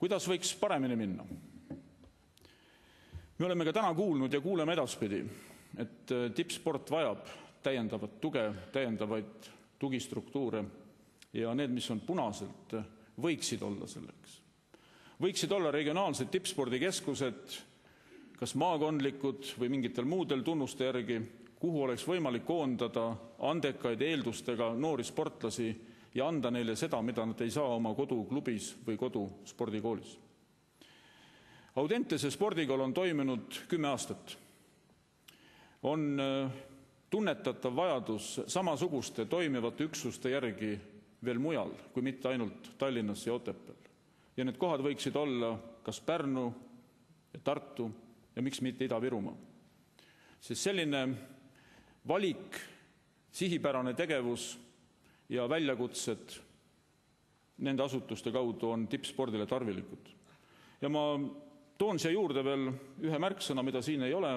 Kuidas võiks paremini minna? Me oleme ka täna kuulnud ja kuuleme edaspidi, et tippsport vajab täiendavat tuge, täiendavaid tugistruktuure ja need, mis on punaselt, võiksid olla selleks. Võiksid olla regionaalsed tippspordikeskused, kas maakondlikud või mingitel muudel tunnuste järgi, kuhu oleks võimalik koondada andekaid eeldustega noori sportlasi ja anda neile seda, mida nad ei saa oma koduklubis või koduspordikoolis. Audentese spordikool on toiminud 10 aastat. On tunnetatav vajadus samasuguste toimivate üksuste järgi veel mujal, kui mitte ainult Tallinnas ja Otepääl. Ja need kohad võiksid olla kas Pärnu ja Tartu ja miks mitte Ida-Virumaa. Sest selline valik, sihipärane tegevus ja väljakutsed nende asutuste kaudu on tippspordile tarvilikud. Ja ma toon siia juurde veel ühe märksõna, mida siin ei ole.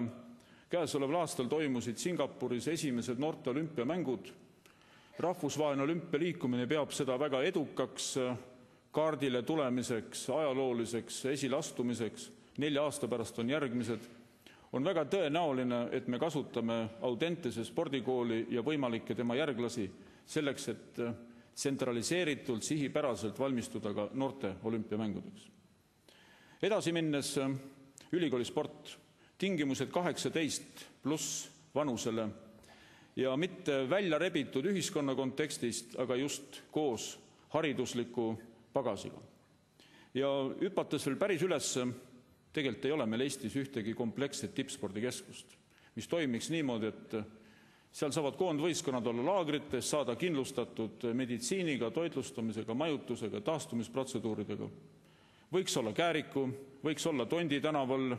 Käesoleval aastal toimusid Singapuris esimesed noorte olümpiamängud. Rahvusvaheline olümpialiikumine peab seda väga edukaks kaardile tulemiseks, ajalooliseks esilastumiseks. 4 aasta pärast on järgmised. On väga tõenäoline, et me kasutame Audentese spordikooli ja võimalikke tema järglasi selleks, et tsentraliseeritult, sihipäraselt valmistuda ka noorte olümpiamängudeks. Edasi minnes ülikoolisport, tingimused 18+ vanusele ja mitte välja rebitud ühiskonna kontekstist, aga just koos haridusliku pagasiga. Ja hüpates veel päris üles, tegelikult ei ole meil Eestis ühtegi kompleksset tippspordikeskust, mis toimiks niimoodi, et seal saavad koondvõistkonnad olla laagrites, saada kindlustatud meditsiiniga, toitlustamisega, majutusega, taastumisprotseduuridega. Võiks olla Kääriku, võiks olla Tondi tänaval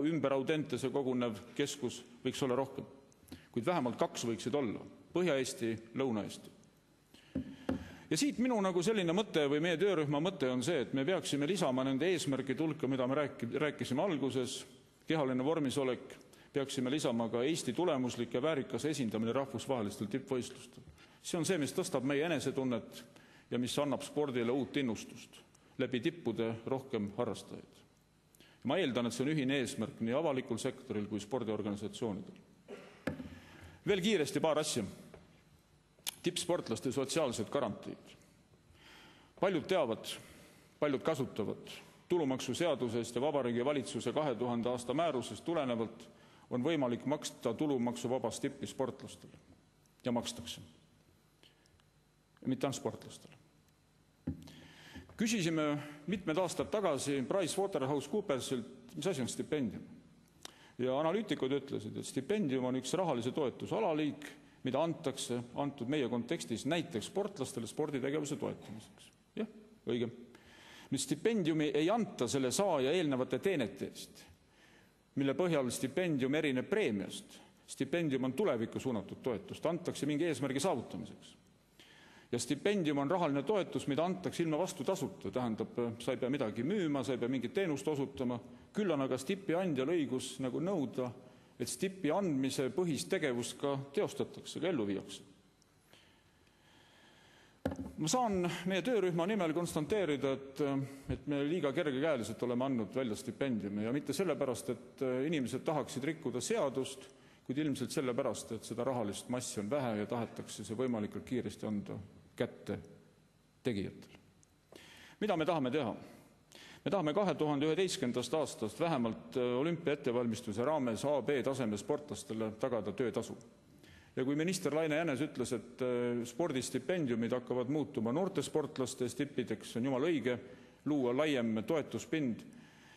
ümber Audentese kogunev keskus, võiks olla rohkem. Kuid vähemalt 2 võiksid olla, Põhja-Eesti, Lõuna-Eesti. Ja siit minu selline mõte või meie töörühma mõte on see, et me peaksime lisama nende eesmärgide hulka, mida me rääkisime alguses, kehaline vormisolek, peaksime lisama ka Eesti tulemuslik ja väärikas esindamine rahvusvahelistel tippvõistlustel. See on see, mis tõstab meie enesetunnet ja mis annab spordile uut innustust, läbi tippude rohkem harrastajaid. Ma eeldan, et see on ühine eesmärk nii avalikul sektoril kui spordiorganisatsioonidel. Veel kiiresti paar asja. Tippsportlaste sotsiaalsed garantiid. Paljud teavad, paljud kasutavad. Tulumaksuseadusest ja Vabariigi Valitsuse 2000 aasta määrusest tulenevalt on võimalik maksta tulumaksuvabast tippi sportlastele. Ja makstakse. Mitte ainult sportlastele. Küsisime mitmed aastad tagasi PricewaterhouseCoopersilt, mis asi on stipendium. Ja analüütikud ütlesid, et stipendium on üks rahalise toetuse alaliik, mida antakse antud meie kontekstis näiteks sportlastele sporditegevuse toetamiseks. Jah, õige. Nüüd stipendiumi ei anta selle saaja eelnevate teenete eest, mille põhjal stipendium erineb preemiast. Stipendium on tulevikku suunatud toetust, antakse mingi eesmärgi saavutamiseks. Ja stipendium on rahaline toetus, mida antakse ilma vastu tasuta. Tähendab, sa ei pea midagi müüma, sa ei pea mingit teenust osutama. Küll on aga stipi andjal õigus nõuda, et stipi andmise põhist tegevust ka teostatakse, ka ellu viiakse. Ma saan meie töörühma nimel konstanteerida, et me liiga kergekäeliselt oleme andnud välja stipendiumi ja mitte sellepärast, et inimesed tahaksid rikkuda seadust, kuid ilmselt sellepärast, et seda rahalist massi on vähe ja tahetakse see võimalikult kiiresti anda kätte tegijatel. Mida me tahame teha? Me tahame 2011. aastast vähemalt olümpia ettevalmistuse raames A, B taseme sportlastele tagada töötasu. Ja kui minister Laine Jänes ütles, et spordistipendiumid hakkavad muutuma noorte sportlaste stippideks, on jumal õige, luua laiem toetuspind,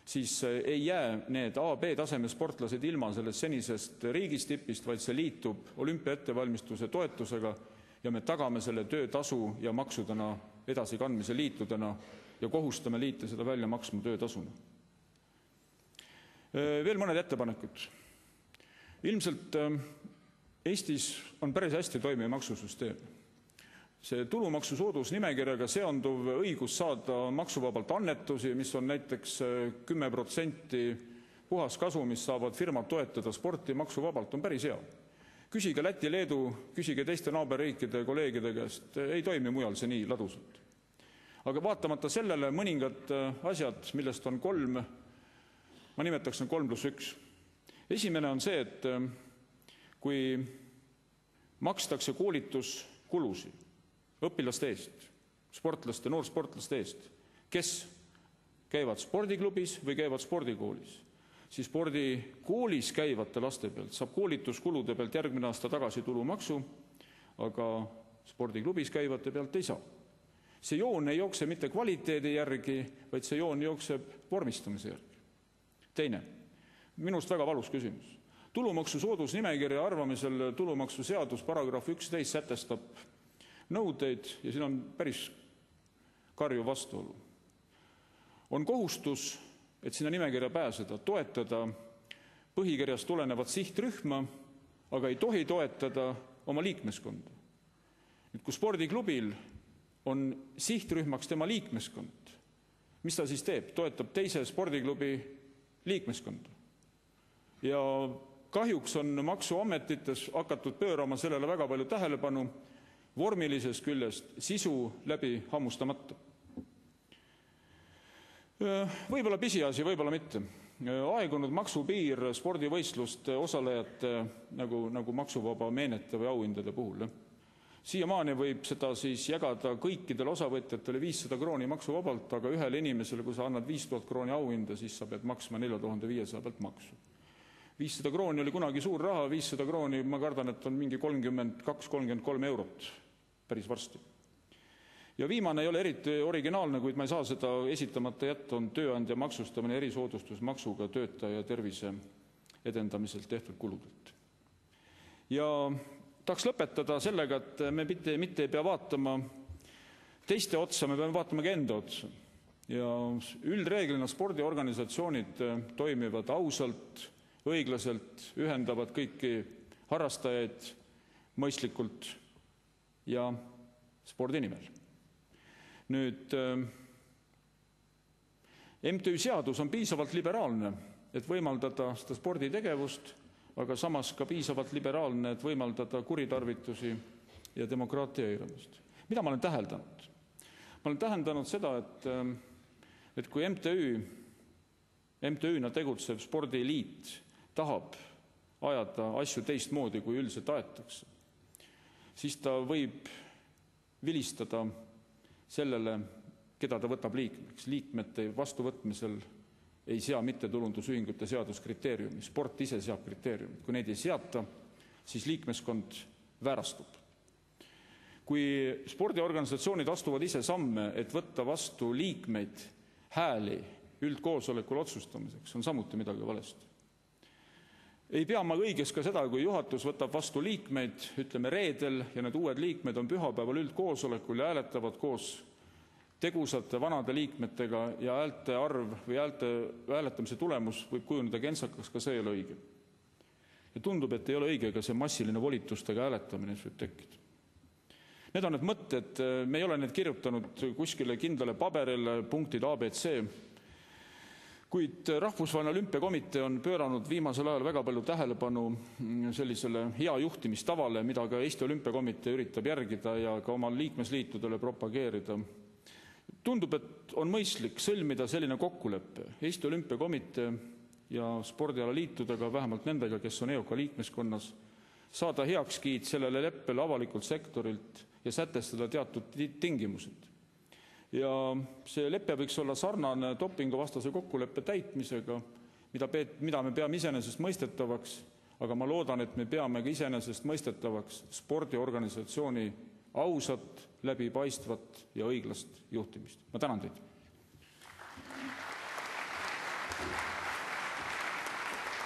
siis ei jää need A, B taseme sportlased ilma sellest senisest riigistipist, vaid see liitub olümpia ettevalmistuse toetusega ja me tagame selle töötasu ja maksudena edasikandmise liitudena ja kohustame liite seda välja maksma töötasuna. Veel mõned ettepanekud. Ilmselt Eestis on päris hästi toimiv maksusüsteem. See tulumaksu soodusnimekirjaga seonduv õigus saada maksuvabalt annetusi, mis on näiteks 10% puhaskasumist saavad firmad toetada sporti maksuvabalt, on päris hea. Küsige Läti, Leedu, küsige teiste naaberriikide kolleegide käest, ei toimi mujal see nii ladusalt. Aga vaatamata sellele mõningad asjad, millest on 3, ma nimetaks 3+1. Esimene on see, et kui makstakse koolituskulusid õpilaste eest, sportlaste, noorsportlaste eest, kes käivad spordiklubis või käivad spordikoolis, siis spordikoolis käivate laste pealt saab koolituskulude pealt järgmine aasta tagasi tulumaksu, aga spordiklubis käivate pealt ei saa. See joon ei jookse mitte kvaliteedi järgi, vaid see joon jookseb vormistamise järgi. Teine, minust väga valus küsimus. Tulumaksu soodusnimekirja arvamisel tulumaksuseadus paragrahv 11 sätestab nõudeid ja siin on päris karju vastuolu. On kohustus, et sinna nimekirja pääseda, toetada põhikirjast tulenevat sihtrühma, aga ei tohi toetada oma liikmeskonda. Nüüd, kui spordiklubil on sihtrühmaks tema liikmeskond, mis ta siis teeb? Toetab teise spordiklubi liikmeskonda. Ja kahjuks on maksuametites hakatud pöörama sellele väga palju tähelepanu vormilisest küljest, sisu läbi hammustamata. Võib-olla pisiasi, võib-olla mitte. Aegunud maksupiir spordivõistluste osalejate nagu maksuvaba meenete või auhindade puhul. Siiamaani võib seda siis jagada kõikidele osavõtjatele 500 krooni maksuvabalt, aga ühele inimesele, kui sa annad 5000 krooni auhinda, siis sa pead maksma 4500 pealt maksu. 500 krooni oli kunagi suur raha, 500 krooni, ma kardan, et on mingi 32-33 eurot päris varsti. Ja viimane ei ole eriti originaalne, kuid ma ei saa seda esitamata jätta, on tööandja maksustamine erisoodustusmaksuga töötaja tervise edendamiselt tehtud kuludelt. Ja tahaks lõpetada sellega, et me mitte ei pea vaatama teiste otsa, me peame vaatama ka enda otsa. Ja üldreeglina spordiorganisatsioonid toimivad ausalt, õiglaselt, ühendavad kõiki harrastajaid mõistlikult ja spordi nimel. Nüüd, MTÜ seadus on piisavalt liberaalne, et võimaldada seda sporditegevust, aga samas ka piisavalt liberaalne, et võimaldada kuritarvitusi ja demokraatia eiramist. Mida ma olen täheldanud? Ma olen täheldanud seda, et kui MTÜ-na tegutsev spordiliit tahab ajada asju teistmoodi, kui üldiselt aetakse, siis ta võib vilistada sellele, keda ta võtab liikmeks. Liikmete vastuvõtmisel ei sea mittetulundusühingute seadus kriteeriumi. Sport ise seab kriteeriumi. Kui neid ei seata, siis liikmeskond väärastub. Kui spordiorganisatsioonid astuvad ise samme, et võtta vastu liikmeid hääli üldkoosolekul otsustamiseks, on samuti midagi valesti. Ei pea ma õiges ka seda, kui juhatus võtab vastu liikmeid, ütleme reedel, ja need uued liikmed on pühapäeval üldkoosolekul ja hääletavad koos tegusate vanade liikmetega ja häälte arv või hääletamise tulemus võib kujuneda kentsakaks, ka see ei ole õige. Ja tundub, et ei ole õige ka see massiline volitustega hääletamine, mis võib tekkida. Need on need mõtted, me ei ole need kirjutanud kuskile kindlale paberile, punktid ABC, kuid Rahvusvaheline Olümpiakomitee on pööranud viimasel ajal väga palju tähelepanu sellisele hea juhtimistavale, mida ka Eesti Olümpiakomitee üritab järgida ja ka oma liikmesliitudele propageerida. Tundub, et on mõistlik sõlmida selline kokkulepe Eesti Olümpiakomitee ja spordialaliitudega, vähemalt nendega, kes on EOK liikmeskonnas, saada heakskiit sellele leppele avalikult sektorilt ja sätestada teatud tingimused. Ja see leppe võiks olla sarnane dopinguvastase kokkuleppe täitmisega, mida me peame iseenesest mõistetavaks, aga ma loodan, et me peame ka iseenesest mõistetavaks spordiorganisatsiooni ausat, läbipaistvat ja õiglast juhtimist. Ma tänan teid.